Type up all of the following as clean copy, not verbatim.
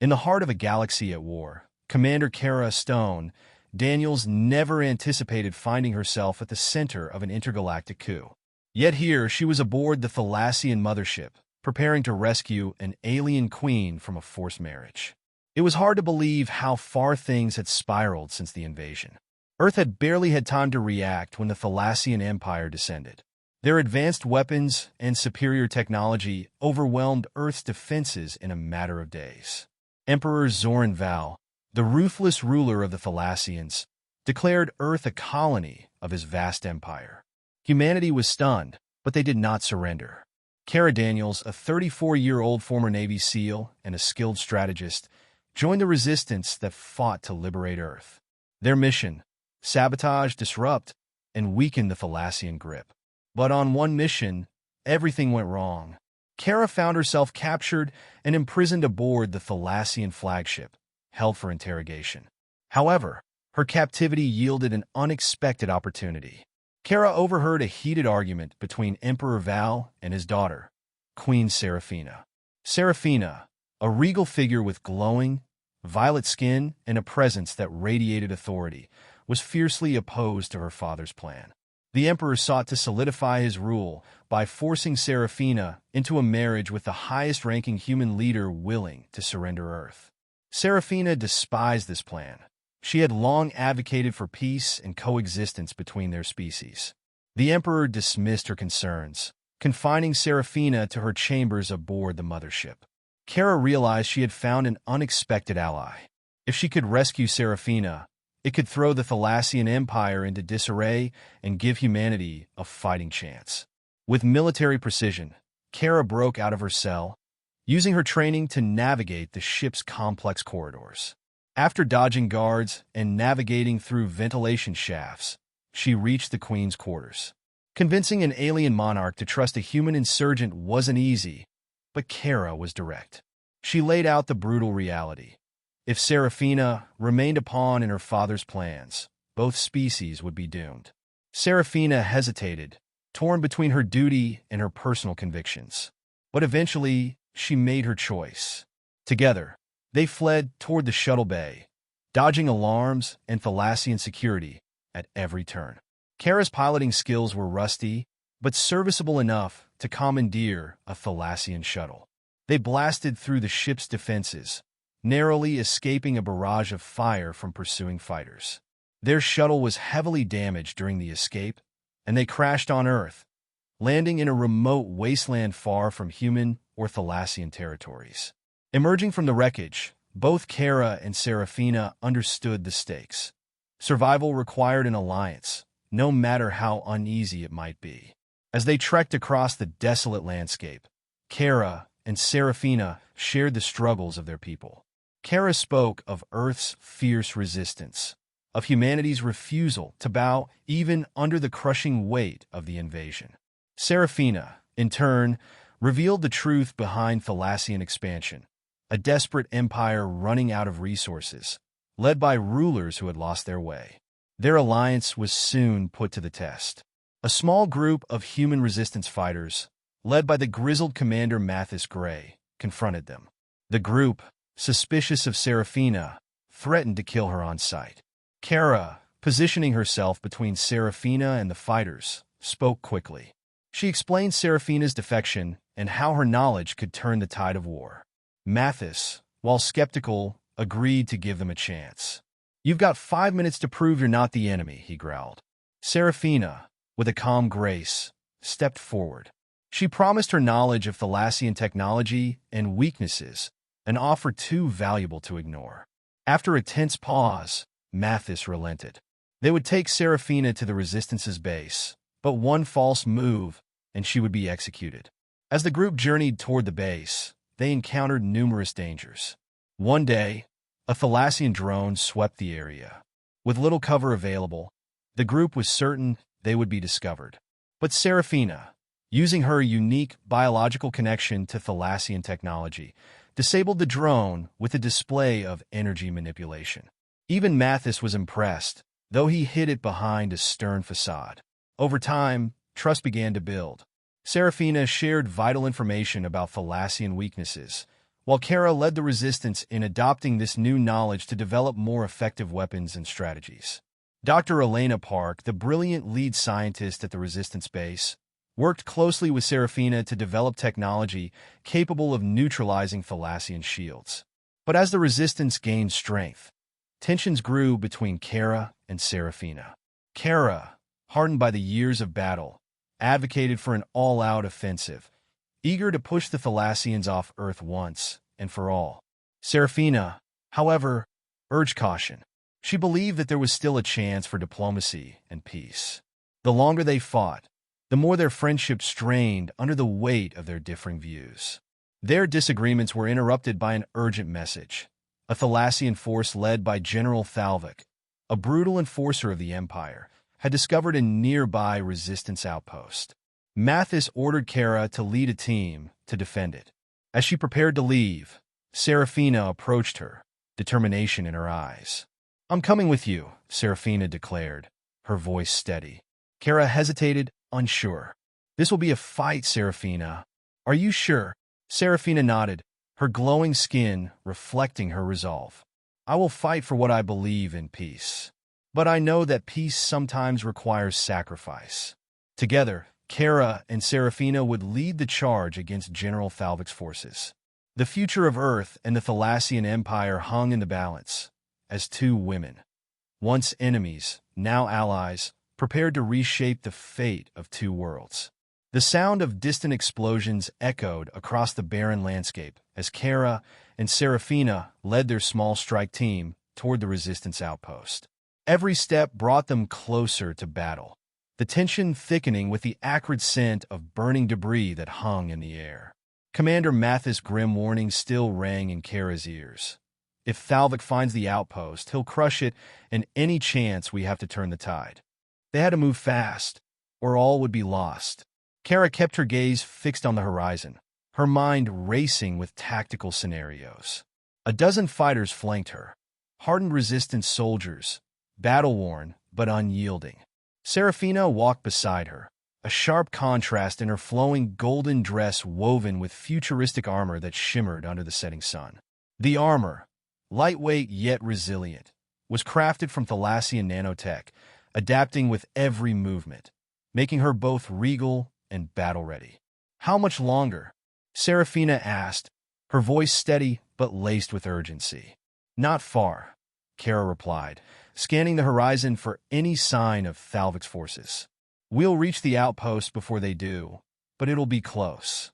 In the heart of a galaxy at war, Commander Kara Stone Daniels never anticipated finding herself at the center of an intergalactic coup. Yet here she was aboard the Thalassian mothership, preparing to rescue an alien queen from a forced marriage. It was hard to believe how far things had spiraled since the invasion. Earth had barely had time to react when the Thalassian Empire descended. Their advanced weapons and superior technology overwhelmed Earth's defenses in a matter of days. Emperor Zexar, the ruthless ruler of the Thalassians, declared Earth a colony of his vast empire. Humanity was stunned, but they did not surrender. Kara Daniels, a 34-year-old former Navy SEAL and a skilled strategist, joined the resistance that fought to liberate Earth. Their mission: sabotage, disrupt, and weaken the Thalassian grip. But on one mission, everything went wrong. Kara found herself captured and imprisoned aboard the Thalassian flagship, held for interrogation. However, her captivity yielded an unexpected opportunity. Kara overheard a heated argument between Emperor Val and his daughter, Queen Seraphina. Seraphina, a regal figure with glowing, violet skin and a presence that radiated authority, was fiercely opposed to her father's plan. The emperor sought to solidify his rule by forcing Seraphina into a marriage with the highest-ranking human leader willing to surrender Earth. Seraphina despised this plan. She had long advocated for peace and coexistence between their species. The emperor dismissed her concerns, confining Seraphina to her chambers aboard the mothership. Kara realized she had found an unexpected ally. If she could rescue Seraphina, it could throw the Thalassian Empire into disarray and give humanity a fighting chance. With military precision, Kara broke out of her cell, using her training to navigate the ship's complex corridors. After dodging guards and navigating through ventilation shafts, she reached the Queen's quarters. Convincing an alien monarch to trust a human insurgent wasn't easy, but Kara was direct. She laid out the brutal reality. If Seraphina remained a pawn in her father's plans, both species would be doomed. Seraphina hesitated, torn between her duty and her personal convictions. But eventually, she made her choice. Together, they fled toward the shuttle bay, dodging alarms and Thalassian security at every turn. Kara's piloting skills were rusty, but serviceable enough to commandeer a Thalassian shuttle. They blasted through the ship's defenses, narrowly escaping a barrage of fire from pursuing fighters. Their shuttle was heavily damaged during the escape, and they crashed on Earth, landing in a remote wasteland far from human or Thalassian territories. Emerging from the wreckage, both Kara and Seraphina understood the stakes. Survival required an alliance, no matter how uneasy it might be. As they trekked across the desolate landscape, Kara and Seraphina shared the struggles of their people. Kara spoke of Earth's fierce resistance, of humanity's refusal to bow even under the crushing weight of the invasion. Seraphina, in turn, revealed the truth behind Thalassian expansion, a desperate empire running out of resources, led by rulers who had lost their way. Their alliance was soon put to the test. A small group of human resistance fighters, led by the grizzled commander Mathis Gray, confronted them. The group, suspicious of Seraphina, threatened to kill her on sight. Kara, positioning herself between Seraphina and the fighters, spoke quickly. She explained Seraphina's defection and how her knowledge could turn the tide of war. Mathis, while skeptical, agreed to give them a chance. "You've got 5 minutes to prove you're not the enemy," he growled. Seraphina, with a calm grace, stepped forward. She promised her knowledge of Thalassian technology and weaknesses, an offer too valuable to ignore. After a tense pause, Mathis relented. They would take Seraphina to the Resistance's base, but one false move, and she would be executed. As the group journeyed toward the base, they encountered numerous dangers. One day, a Thalassian drone swept the area. With little cover available, the group was certain they would be discovered. But Seraphina, using her unique biological connection to Thalassian technology, disabled the drone with a display of energy manipulation. Even Mathis was impressed, though he hid it behind a stern facade. Over time, trust began to build. Seraphina shared vital information about Thalassian weaknesses, while Kara led the resistance in adopting this new knowledge to develop more effective weapons and strategies. Dr. Elena Park, the brilliant lead scientist at the resistance base, worked closely with Seraphina to develop technology capable of neutralizing Thalassian shields. But as the resistance gained strength, tensions grew between Kara and Seraphina. Kara, hardened by the years of battle, advocated for an all-out offensive, eager to push the Thalassians off Earth once and for all. Seraphina, however, urged caution. She believed that there was still a chance for diplomacy and peace. The longer they fought, the more their friendship strained under the weight of their differing views. Their disagreements were interrupted by an urgent message. A Thalassian force led by General Thalvik, a brutal enforcer of the Empire, had discovered a nearby resistance outpost. Mathis ordered Kara to lead a team to defend it. As she prepared to leave, Seraphina approached her, determination in her eyes. "I'm coming with you," Seraphina declared, her voice steady. Kara hesitated, unsure. "This will be a fight, Seraphina. Are you sure?" Seraphina nodded, her glowing skin reflecting her resolve. "I will fight for what I believe in peace. But I know that peace sometimes requires sacrifice." Together, Kara and Seraphina would lead the charge against General Thalvik's forces. The future of Earth and the Thalassian Empire hung in the balance, as two women, once enemies, now allies, prepared to reshape the fate of two worlds. The sound of distant explosions echoed across the barren landscape as Kara and Seraphina led their small strike team toward the resistance outpost. Every step brought them closer to battle, the tension thickening with the acrid scent of burning debris that hung in the air. Commander Mathis' grim warning still rang in Kara's ears. "If Thalvik finds the outpost, he'll crush it, and any chance we have to turn the tide." They had to move fast, or all would be lost. Kara kept her gaze fixed on the horizon, her mind racing with tactical scenarios. A dozen fighters flanked her, hardened resistance soldiers, battle-worn but unyielding. Seraphina walked beside her, a sharp contrast in her flowing golden dress woven with futuristic armor that shimmered under the setting sun. The armor, lightweight yet resilient, was crafted from Thalassian nanotech, adapting with every movement, making her both regal and battle-ready. "How much longer?" Seraphina asked, her voice steady but laced with urgency. "Not far," Kara replied, scanning the horizon for any sign of Thalvik's forces. "We'll reach the outpost before they do, but it'll be close."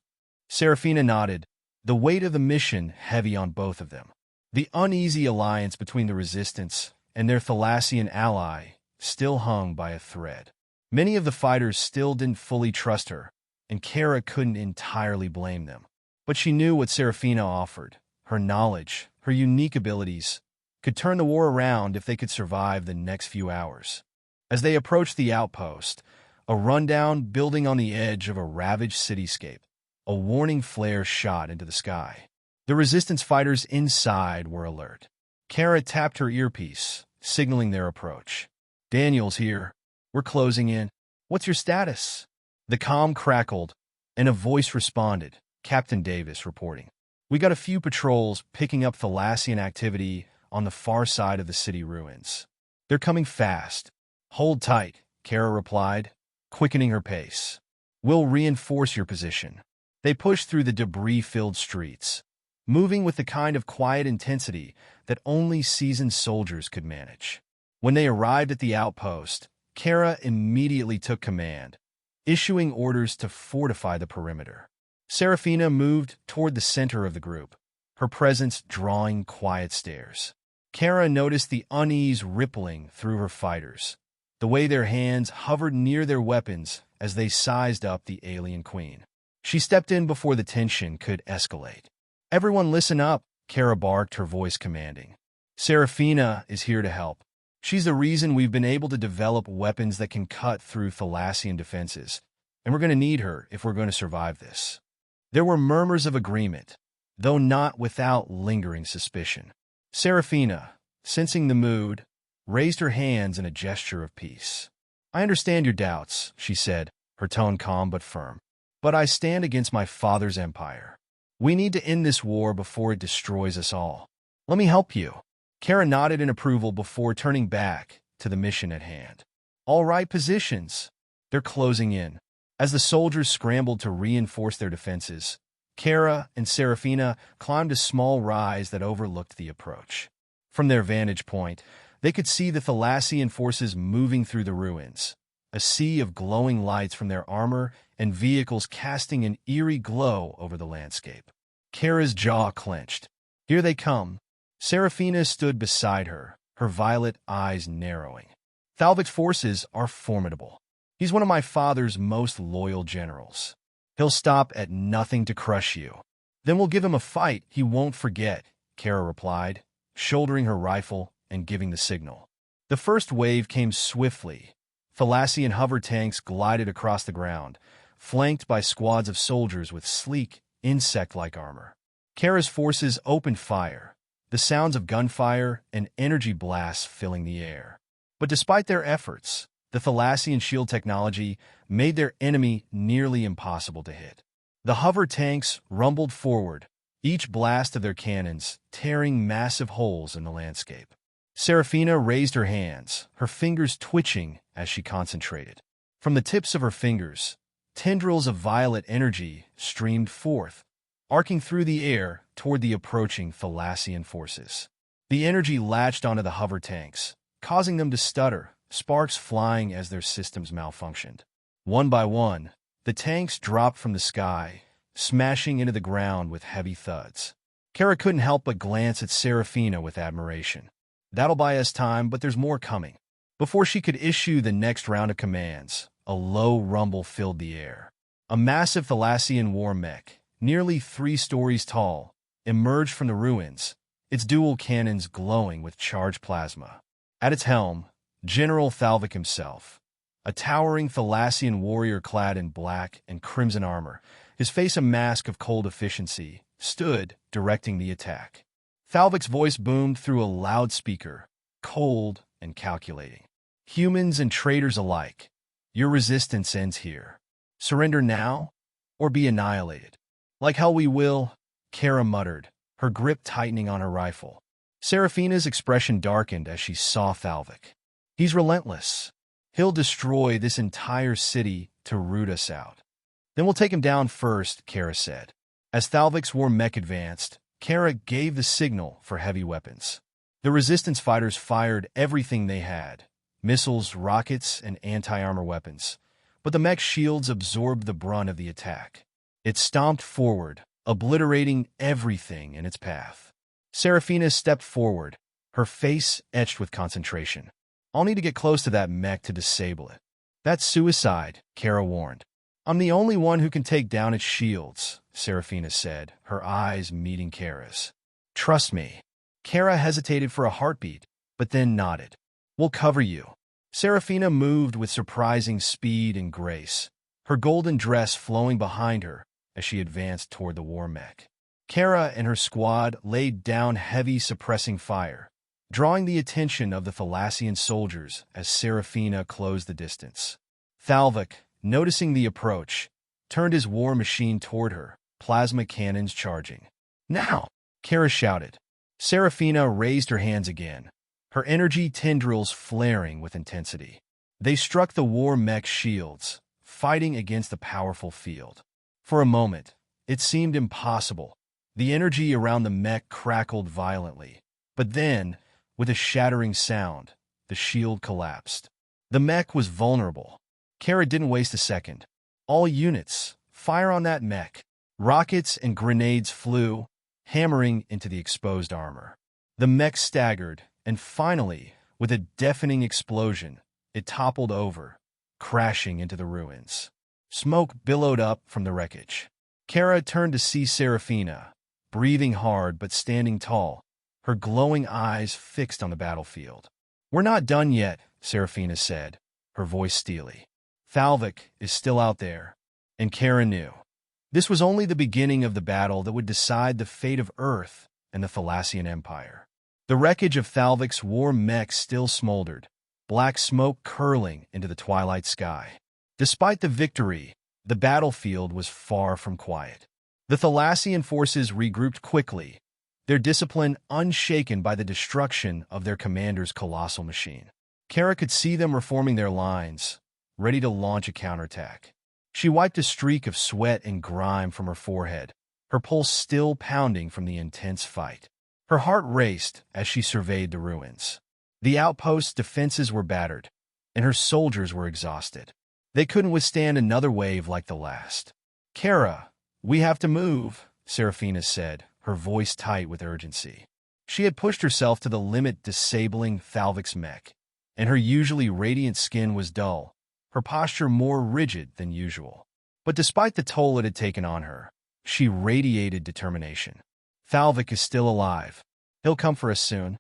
Seraphina nodded, the weight of the mission heavy on both of them. The uneasy alliance between the Resistance and their Thalassian ally still hung by a thread. Many of the fighters still didn't fully trust her, and Kara couldn't entirely blame them. But she knew what Seraphina offered. Her knowledge, her unique abilities, could turn the war around if they could survive the next few hours. As they approached the outpost, a rundown building on the edge of a ravaged cityscape, a warning flare shot into the sky. The Resistance fighters inside were alert. Kara tapped her earpiece, signaling their approach. "Daniel's here. We're closing in. What's your status?" The comm crackled, and a voice responded, Captain Davis reporting. "We got a few patrols picking up Thalassian activity on the far side of the city ruins. They're coming fast." "Hold tight," Kara replied, quickening her pace. "We'll reinforce your position." They pushed through the debris-filled streets, moving with the kind of quiet intensity that only seasoned soldiers could manage. When they arrived at the outpost, Kara immediately took command, issuing orders to fortify the perimeter. Seraphina moved toward the center of the group, her presence drawing quiet stares. Kara noticed the unease rippling through her fighters, the way their hands hovered near their weapons as they sized up the alien queen. She stepped in before the tension could escalate. "Everyone listen up," Kara barked, her voice commanding. "Seraphina is here to help. She's the reason we've been able to develop weapons that can cut through Thalassian defenses, and we're going to need her if we're going to survive this." There were murmurs of agreement, though not without lingering suspicion. Seraphina, sensing the mood, raised her hands in a gesture of peace. "I understand your doubts," she said, her tone calm but firm. "But I stand against my father's empire. We need to end this war before it destroys us all. Let me help you. Kara nodded in approval before turning back to the mission at hand. All right, positions. They're closing in. As the soldiers scrambled to reinforce their defenses, Kara and Seraphina climbed a small rise that overlooked the approach. From their vantage point, they could see the Thalassian forces moving through the ruins, a sea of glowing lights from their armor and vehicles casting an eerie glow over the landscape. Kara's jaw clenched. Here they come. Seraphina stood beside her, her violet eyes narrowing. Thalvik's forces are formidable. He's one of my father's most loyal generals. He'll stop at nothing to crush you. Then we'll give him a fight he won't forget, Kara replied, shouldering her rifle and giving the signal. The first wave came swiftly. Thalassian hover tanks glided across the ground, flanked by squads of soldiers with sleek, insect-like armor. Kara's forces opened fire, the sounds of gunfire and energy blasts filling the air. But despite their efforts, the Thalassian shield technology made their enemy nearly impossible to hit. The hover tanks rumbled forward, each blast of their cannons tearing massive holes in the landscape. Seraphina raised her hands, her fingers twitching as she concentrated. From the tips of her fingers, tendrils of violet energy streamed forth, arcing through the air toward the approaching Thalassian forces. The energy latched onto the hover tanks, causing them to stutter, sparks flying as their systems malfunctioned. One by one, the tanks dropped from the sky, smashing into the ground with heavy thuds. Kara couldn't help but glance at Seraphina with admiration. That'll buy us time, but there's more coming. Before she could issue the next round of commands, a low rumble filled the air. A massive Thalassian war mech, nearly 3 stories tall, emerged from the ruins, its dual cannons glowing with charged plasma. At its helm, General Thalvik himself, a towering Thalassian warrior clad in black and crimson armor, his face a mask of cold efficiency, stood directing the attack. Thalvik's voice boomed through a loudspeaker, cold and calculating. Humans and traitors alike, your resistance ends here. Surrender now, or be annihilated. Like hell we will, Kara muttered, her grip tightening on her rifle. Seraphina's expression darkened as she saw Thalvik. He's relentless. He'll destroy this entire city to root us out. Then we'll take him down first, Kara said. As Thalvik's war mech advanced, Kara gave the signal for heavy weapons. The resistance fighters fired everything they had, missiles, rockets, and anti-armor weapons. But the mech's shields absorbed the brunt of the attack. It stomped forward, obliterating everything in its path. Seraphina stepped forward, her face etched with concentration. I'll need to get close to that mech to disable it. That's suicide, Kara warned. I'm the only one who can take down its shields, Seraphina said, her eyes meeting Kara's. Trust me. Kara hesitated for a heartbeat, but then nodded. We'll cover you. Seraphina moved with surprising speed and grace, her golden dress flowing behind her as she advanced toward the war mech. Kara and her squad laid down heavy suppressing fire, drawing the attention of the Thalassian soldiers as Seraphina closed the distance. Thalvik, noticing the approach, turned his war machine toward her, plasma cannons charging. Now! Kara shouted. Seraphina raised her hands again, her energy tendrils flaring with intensity. They struck the war mech's shields, fighting against the powerful field. For a moment, it seemed impossible. The energy around the mech crackled violently. But then, with a shattering sound, the shield collapsed. The mech was vulnerable. Kara didn't waste a second. All units, fire on that mech. Rockets and grenades flew, hammering into the exposed armor. The mech staggered, and finally, with a deafening explosion, it toppled over, crashing into the ruins. Smoke billowed up from the wreckage. Kara turned to see Seraphina, breathing hard but standing tall, her glowing eyes fixed on the battlefield. We're not done yet, Seraphina said, her voice steely. Thalvik is still out there, and Kara knew. This was only the beginning of the battle that would decide the fate of Earth and the Thalassian Empire. The wreckage of Thalvik's war mech still smoldered, black smoke curling into the twilight sky. Despite the victory, the battlefield was far from quiet. The Thalassian forces regrouped quickly, their discipline unshaken by the destruction of their commander's colossal machine. Kara could see them reforming their lines, ready to launch a counterattack. She wiped a streak of sweat and grime from her forehead, her pulse still pounding from the intense fight. Her heart raced as she surveyed the ruins. The outpost's defenses were battered, and her soldiers were exhausted. They couldn't withstand another wave like the last. "Kara, we have to move," Seraphina said, her voice tight with urgency. She had pushed herself to the limit, disabling Thalvik's mech, and her usually radiant skin was dull, her posture more rigid than usual. But despite the toll it had taken on her, she radiated determination. "Thalvik is still alive. He'll come for us soon."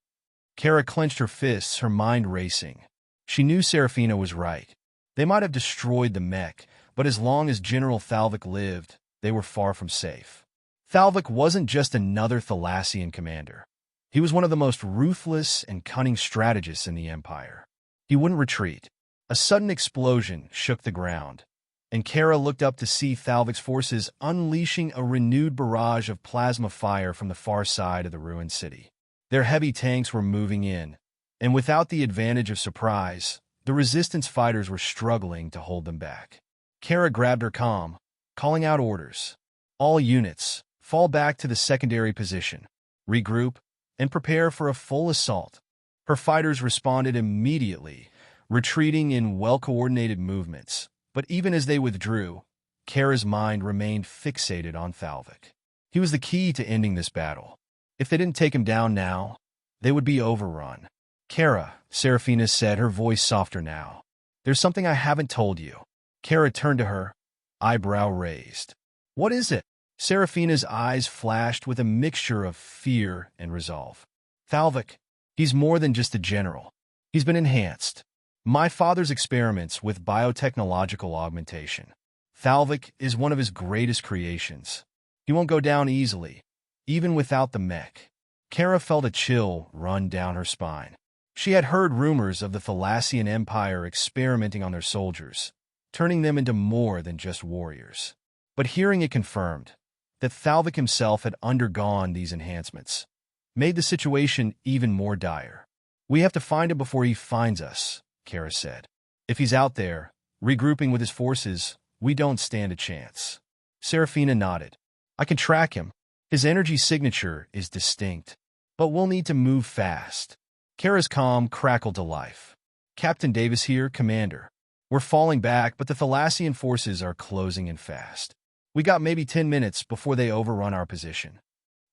Kara clenched her fists, her mind racing. She knew Seraphina was right. They might have destroyed the mech, but as long as General Thalvik lived, they were far from safe. Thalvik wasn't just another Thalassian commander. He was one of the most ruthless and cunning strategists in the Empire. He wouldn't retreat. A sudden explosion shook the ground, and Kara looked up to see Thalvik's forces unleashing a renewed barrage of plasma fire from the far side of the ruined city. Their heavy tanks were moving in, and without the advantage of surprise, the resistance fighters were struggling to hold them back. Kara grabbed her comm, calling out orders. "All units, fall back to the secondary position, regroup, and prepare for a full assault." Her fighters responded immediately, retreating in well-coordinated movements. But even as they withdrew, Kara's mind remained fixated on Thalvik. He was the key to ending this battle. If they didn't take him down now, they would be overrun. "Kara," Seraphina said, her voice softer now. "There's something I haven't told you." Kara turned to her, eyebrow raised. "What is it?" Seraphina's eyes flashed with a mixture of fear and resolve. "Thalvik, he's more than just a general. He's been enhanced. My father's experiments with biotechnological augmentation. Thalvik is one of his greatest creations. He won't go down easily, even without the mech." Kara felt a chill run down her spine. She had heard rumors of the Thalassian Empire experimenting on their soldiers, turning them into more than just warriors. But hearing it confirmed that Thalvik himself had undergone these enhancements made the situation even more dire. "We have to find him before he finds us," Kara said. "If he's out there, regrouping with his forces, we don't stand a chance." Seraphina nodded. "I can track him. His energy signature is distinct. But we'll need to move fast." Kara's comm crackled to life. "Captain Davis here, Commander. We're falling back, but the Thalassian forces are closing in fast. We got maybe 10 minutes before they overrun our position."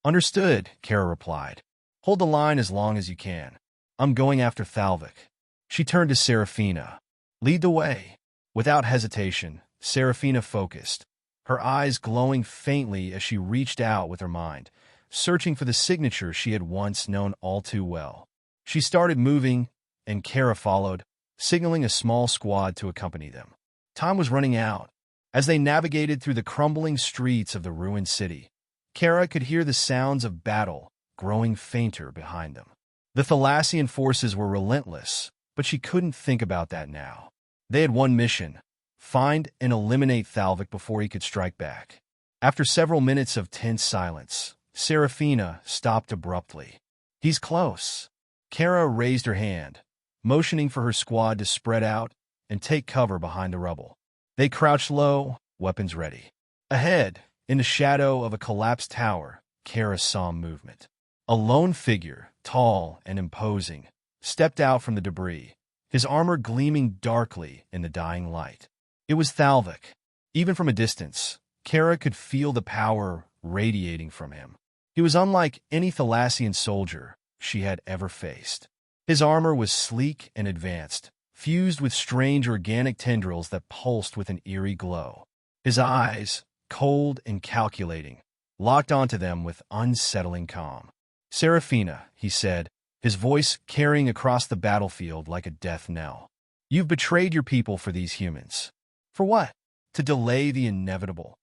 "Understood," Kara replied. "Hold the line as long as you can. I'm going after Thalvik." She turned to Seraphina. "Lead the way." Without hesitation, Seraphina focused, her eyes glowing faintly as she reached out with her mind, searching for the signature she had once known all too well. She started moving, and Kara followed, signaling a small squad to accompany them. Time was running out. As they navigated through the crumbling streets of the ruined city, Kara could hear the sounds of battle growing fainter behind them. The Thalassian forces were relentless, but she couldn't think about that now. They had one mission: find and eliminate Thalvik before he could strike back. After several minutes of tense silence, Seraphina stopped abruptly. "He's close." Kara raised her hand, motioning for her squad to spread out and take cover behind the rubble. They crouched low, weapons ready. Ahead, in the shadow of a collapsed tower, Kara saw movement. A lone figure, tall and imposing, stepped out from the debris, his armor gleaming darkly in the dying light. It was Thalvik. Even from a distance, Kara could feel the power radiating from him. He was unlike any Thalassian soldier she had ever faced. His armor was sleek and advanced, fused with strange organic tendrils that pulsed with an eerie glow. His eyes, cold and calculating, locked onto them with unsettling calm. "Seraphina," he said, his voice carrying across the battlefield like a death knell. "You've betrayed your people for these humans. For what? To delay the inevitable."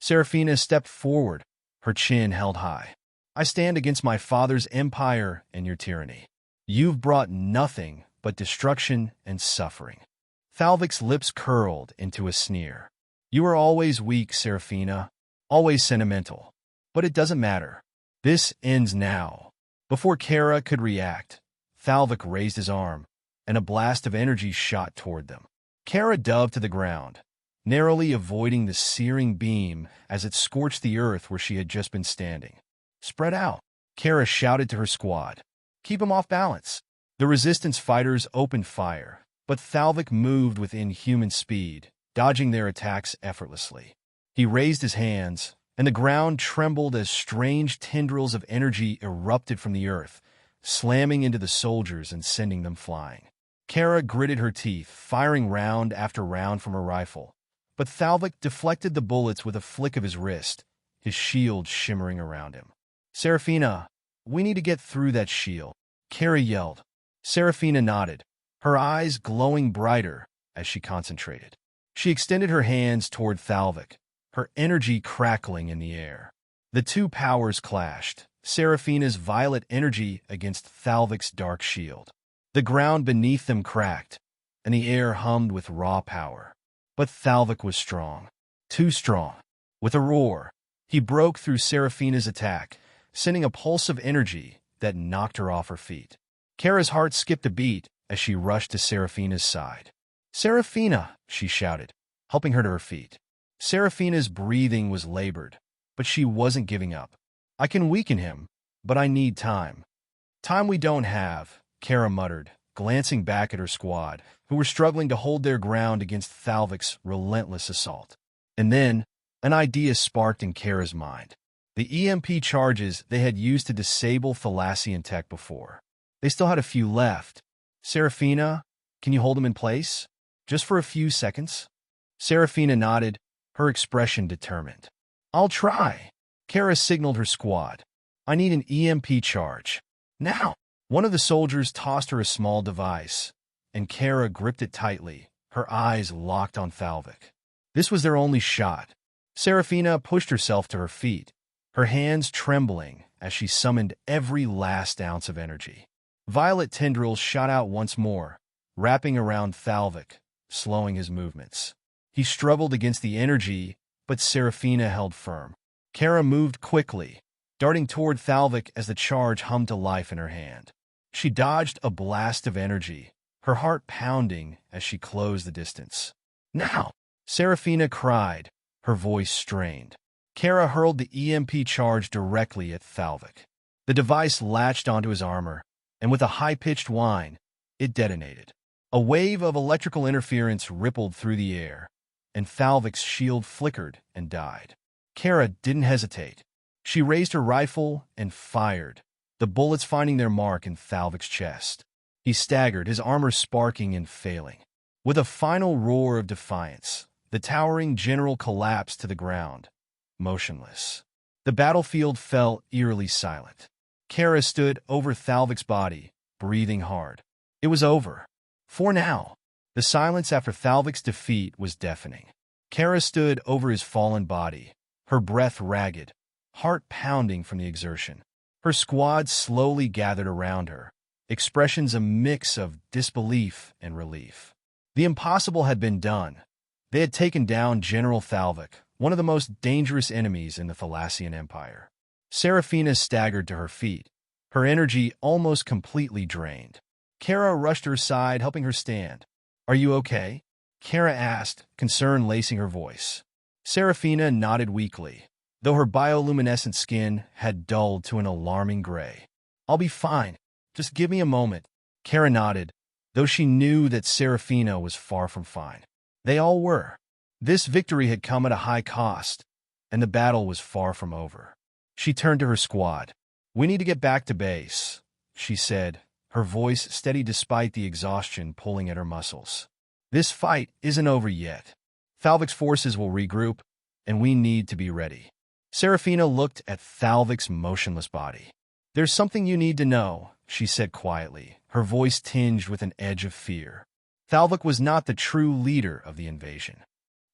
Seraphina stepped forward, her chin held high. "I stand against my father's empire and your tyranny. You've brought nothing but destruction and suffering." Thalvik's lips curled into a sneer. "You are always weak, Seraphina. Always sentimental. But it doesn't matter. This ends now. Before Kara could react, Thalvik raised his arm, and a blast of energy shot toward them. Kara dove to the ground, narrowly avoiding the searing beam as it scorched the earth where she had just been standing. "Spread out," Kara shouted to her squad. "Keep him off balance." The resistance fighters opened fire, but Thalvik moved with inhuman speed, dodging their attacks effortlessly. He raised his hands, and the ground trembled as strange tendrils of energy erupted from the earth, slamming into the soldiers and sending them flying. Kara gritted her teeth, firing round after round from her rifle, but Thalvik deflected the bullets with a flick of his wrist, his shield shimmering around him. "Seraphina, we need to get through that shield," Kara yelled. Seraphina nodded, her eyes glowing brighter as she concentrated. She extended her hands toward Thalvik, her energy crackling in the air. The two powers clashed, Seraphina's violet energy against Thalvik's dark shield. The ground beneath them cracked, and the air hummed with raw power. But Thalvik was strong. Too strong. With a roar, he broke through Seraphina's attack, sending a pulse of energy that knocked her off her feet. Kara's heart skipped a beat as she rushed to Seraphina's side. "Seraphina!" she shouted, helping her to her feet. Seraphina's breathing was labored, but she wasn't giving up. "I can weaken him, but I need time." "Time we don't have," Kara muttered, glancing back at her squad, who were struggling to hold their ground against Thalvik's relentless assault. And then, an idea sparked in Kara's mind. The EMP charges they had used to disable Thalassian tech before. They still had a few left. "Seraphina, can you hold them in place? Just for a few seconds?" Seraphina nodded, her expression determined. "I'll try." Kara signaled her squad. "I need an EMP charge. Now!" One of the soldiers tossed her a small device, and Kara gripped it tightly, her eyes locked on Thalvik. This was their only shot. Seraphina pushed herself to her feet, her hands trembling as she summoned every last ounce of energy. Violet tendrils shot out once more, wrapping around Thalvik, slowing his movements. He struggled against the energy, but Seraphina held firm. Kara moved quickly, darting toward Thalvik as the charge hummed to life in her hand. She dodged a blast of energy, her heart pounding as she closed the distance. "Now!" Seraphina cried, her voice strained. Kara hurled the EMP charge directly at Thalvik. The device latched onto his armor, and with a high-pitched whine, it detonated. A wave of electrical interference rippled through the air, and Thalvik's shield flickered and died. Kara didn't hesitate. She raised her rifle and fired, the bullets finding their mark in Thalvik's chest. He staggered, his armor sparking and failing. With a final roar of defiance, the towering general collapsed to the ground, motionless. The battlefield fell eerily silent. Kara stood over Thalvik's body, breathing hard. It was over. For now. The silence after Thalvik's defeat was deafening. Kara stood over his fallen body, her breath ragged, heart pounding from the exertion. Her squad slowly gathered around her, expressions a mix of disbelief and relief. The impossible had been done. They had taken down General Thalvik, one of the most dangerous enemies in the Thalassian Empire. Seraphina staggered to her feet, her energy almost completely drained. Kara rushed to her side, helping her stand. "Are you okay?" Kara asked, concern lacing her voice. Seraphina nodded weakly, though her bioluminescent skin had dulled to an alarming gray. "I'll be fine. Just give me a moment." Kara nodded, though she knew that Seraphina was far from fine. They all were. This victory had come at a high cost, and the battle was far from over. She turned to her squad. "We need to get back to base," she said, her voice steady despite the exhaustion pulling at her muscles. "This fight isn't over yet. Thalvik's forces will regroup, and we need to be ready." Seraphina looked at Thalvik's motionless body. "There's something you need to know," she said quietly, her voice tinged with an edge of fear. Thalvik was not the true leader of the invasion.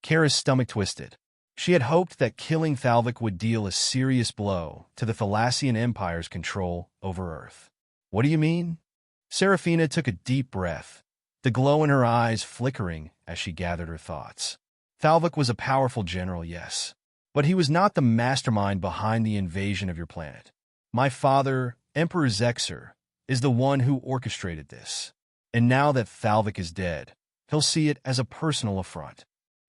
Kara's stomach twisted. She had hoped that killing Thalvik would deal a serious blow to the Thalassian Empire's control over Earth. "What do you mean?" Seraphina took a deep breath, the glow in her eyes flickering as she gathered her thoughts. Thalvik was a powerful general, yes. But he was not the mastermind behind the invasion of your planet. My father, Emperor Zexar, is the one who orchestrated this. And now that Thalvik is dead, he'll see it as a personal affront.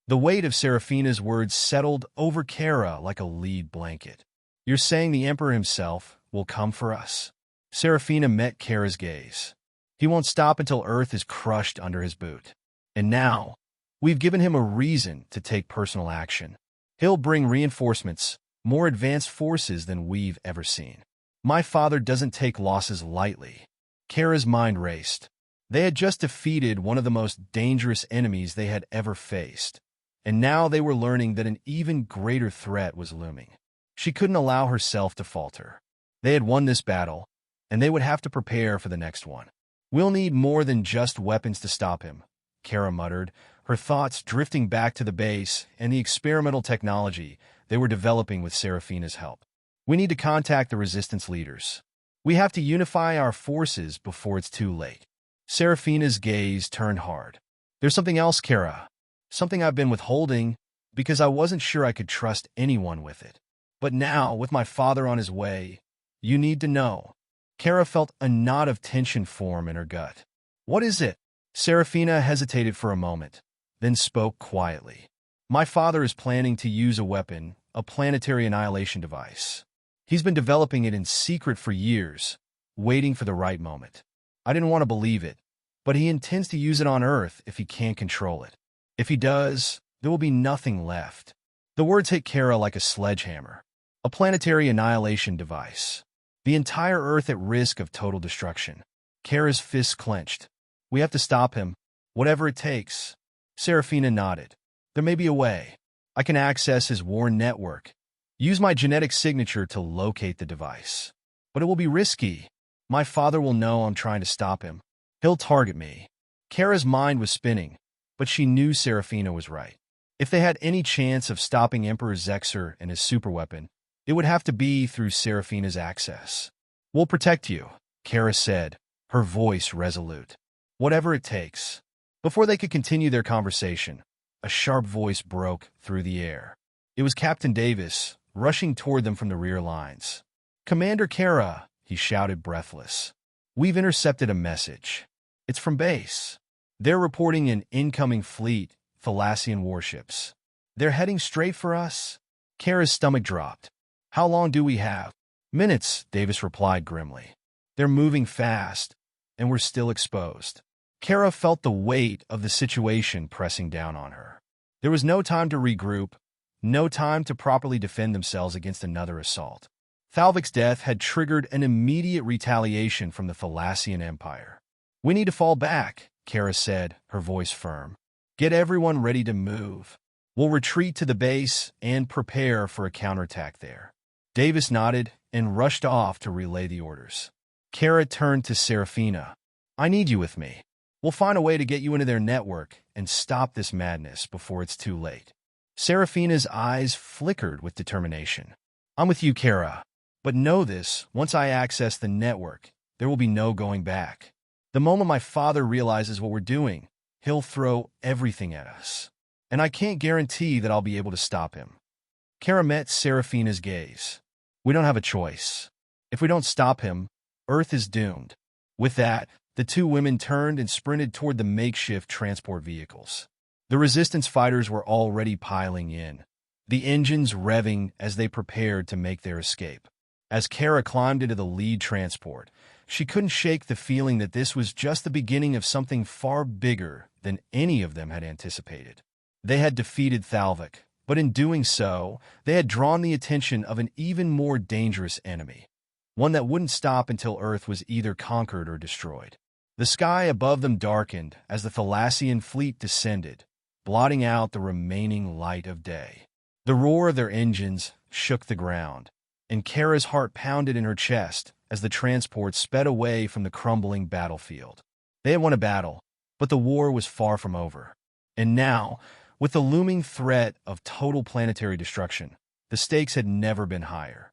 The weight of Seraphina's words settled over Kara like a lead blanket. You're saying the Emperor himself will come for us? Seraphina met Kara's gaze. He won't stop until Earth is crushed under his boot. And now, we've given him a reason to take personal action. He'll bring reinforcements, more advanced forces than we've ever seen. My father doesn't take losses lightly. Kara's mind raced. They had just defeated one of the most dangerous enemies they had ever faced. And now they were learning that an even greater threat was looming. She couldn't allow herself to falter. They had won this battle, and they would have to prepare for the next one. We'll need more than just weapons to stop him, Kara muttered, her thoughts drifting back to the base and the experimental technology they were developing with Seraphina's help. We need to contact the resistance leaders. We have to unify our forces before it's too late. Seraphina's gaze turned hard. There's something else, Kara. Something I've been withholding because I wasn't sure I could trust anyone with it. But now, with my father on his way, you need to know. Kara felt a knot of tension form in her gut. What is it? Seraphina hesitated for a moment, then spoke quietly. My father is planning to use a weapon, a planetary annihilation device. He's been developing it in secret for years, waiting for the right moment. I didn't want to believe it, but he intends to use it on Earth if he can't control it. If he does, there will be nothing left. The words hit Kara like a sledgehammer. A planetary annihilation device. The entire Earth at risk of total destruction. Kara's fists clenched. We have to stop him, whatever it takes. Seraphina nodded. There may be a way. I can access his worn network. Use my genetic signature to locate the device. But it will be risky. My father will know I'm trying to stop him. He'll target me. Kara's mind was spinning, but she knew Seraphina was right. If they had any chance of stopping Emperor Zexar and his superweapon, it would have to be through Seraphina's access. We'll protect you, Kara said, her voice resolute. Whatever it takes. Before they could continue their conversation, a sharp voice broke through the air. It was Captain Davis, rushing toward them from the rear lines. Commander Kara, he shouted breathless. We've intercepted a message. It's from base. They're reporting an incoming fleet, Thalassian warships. They're heading straight for us? Kara's stomach dropped. How long do we have? Minutes, Davis replied grimly. They're moving fast, and we're still exposed. Kara felt the weight of the situation pressing down on her. There was no time to regroup, no time to properly defend themselves against another assault. Thalvik's death had triggered an immediate retaliation from the Thalassian Empire. We need to fall back, Kara said, her voice firm. Get everyone ready to move. We'll retreat to the base and prepare for a counterattack there. Davis nodded and rushed off to relay the orders. Kara turned to Seraphina. I need you with me. We'll find a way to get you into their network and stop this madness before it's too late. Seraphina's eyes flickered with determination. I'm with you, Kara. But know this, once I access the network, there will be no going back. The moment my father realizes what we're doing, he'll throw everything at us. And I can't guarantee that I'll be able to stop him. Kara met Seraphina's gaze. We don't have a choice. If we don't stop him, Earth is doomed. With that, the two women turned and sprinted toward the makeshift transport vehicles. The resistance fighters were already piling in, the engines revving as they prepared to make their escape. As Kara climbed into the lead transport, she couldn't shake the feeling that this was just the beginning of something far bigger than any of them had anticipated. They had defeated Thalvik, but in doing so, they had drawn the attention of an even more dangerous enemy, one that wouldn't stop until Earth was either conquered or destroyed. The sky above them darkened as the Thalassian fleet descended, blotting out the remaining light of day. The roar of their engines shook the ground, and Kara's heart pounded in her chest as the transport sped away from the crumbling battlefield. They had won a battle, but the war was far from over. And now, with the looming threat of total planetary destruction, the stakes had never been higher.